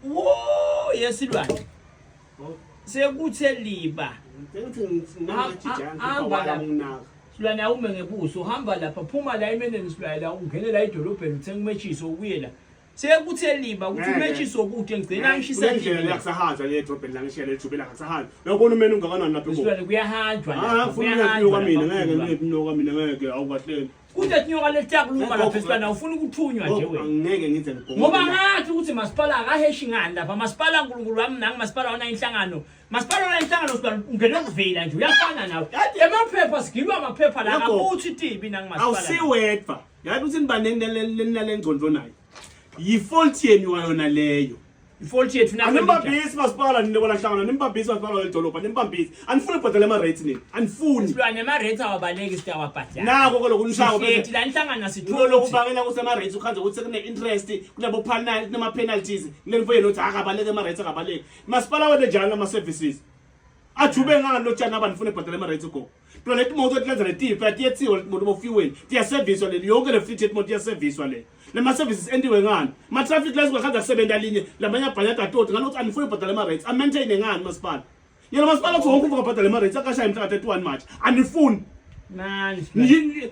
wo yesilwane sekuthe liba silwane awume ngebuso uhamba lapha phuma la emeneni silwane la ungene la edolobheni uthenga umetshisi okuyela sekuthe liba ukuthi umetshisi okude ngicela ngishisa indlela yakusahanjwa le edolobheni la ngishiya le jubela ngasahanjwa uyabona umene ungakanani lapha silwane kuyahanjwa ufuna kwamina ngeke kwamina ngeke awukahleli kude tinyoka letakuluma lapha silwane awufuni ukuthunywa nje wena ngeke ngize ngoba ngathi ukuthi masipala akaheshi ngani lapha masipala uNkulunkulu wami nang masipala ona inhlangano masipala ona inhlangano silwane ungene ukuvela nje uyafana nawe emaphepha sigilwa amaphepha la akuthi itibi nang masipala awusiwedwa yathi uthi nibaneni nalengcondo nayo yifault yenu wayona leyo ifault yethu na nimbambisi masipala nini bona hlangana nimbambisi masipala ledolobha nimbambisi anifuni ubhadala ama rates nini anifuni silwane ama rates awabaleki sitawabhadala nako kaloku nishawo bese la inhlangano sithulo lokubakela kusema rates ukhanze ukuthi kune interest kunabo penalty nama penalties ngemfoyeni uthi akabaleke ama rates akabaleki masipala wena njalo ama services ajube ngani lo tjana abanifuna ubhadala ama rates go phela lethi moto tlenza letipe atiyetsiwe lemuntu bofiweni tiya service le yonke le free treatment tiya service le lema services endiwe ngani ma traffic lights kwakhanda kusebenza linye lamanye abhanyada atoti ngani uthi anifuni ubhadala ama rates amaintain ngani masipala yena masipala uthi wonke uvuka bhadala ama rates akashaya imhla 31 March anifuni nani jiki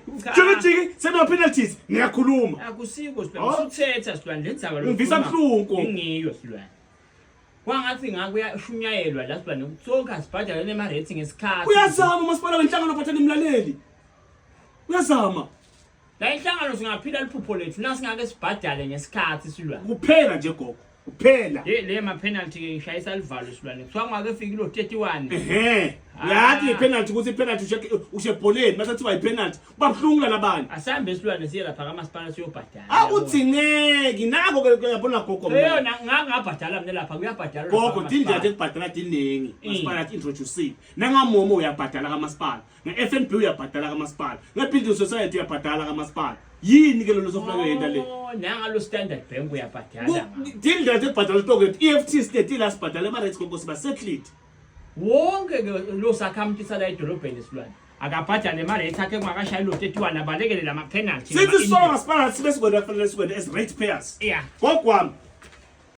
sena penalties ngiyakhuluma akusiko silwane usuthetha silwane lenzaba lo ngivisa mhlungu ngiyo silwane wangathi ngakuya shunyayelwa la silwane sonke asibhadala nema rates ngesikhathi uyazama masipala wenhlangano phathana imlaleli uyazama la inhlangano singaphila liphupho lethu nasingake sibhadale ngesikhathi silwane kuphela nje gogo kuphela le ma penalty ke ngishayisa livalo silwane kuthiwa ngake fiki lo 31 yathi penalty ukuthi penalty ushebholeni basathiwa ipenalty babhlungula nabani asambe silwane siye lapha kamasipala siyobhadala akuthineki nako ke uyabona gogo yona ngangabhadala mina lapha kuyabhadala gogo indlela ekubhadala diningi masipala athi introduce nangamomo uyabhadala kamasipala ngeFNB uyabhadala kamasipala ngebuilding society uyabhadala kamasipala yini ke lo sofuna kuyenda le nangalo standard bank uyabhadala indlela ekubhadala toket EFT state ila sibhadala ama rates gogo siba settled wonke lo sakhamtisa la edolobheni silwane akabhadale ma rates akhe ngakashaya lo 31 abalekele lama penalty sithi sona masipala sibe sikwenda fanele sikwenda as rate payers yeah gogo wami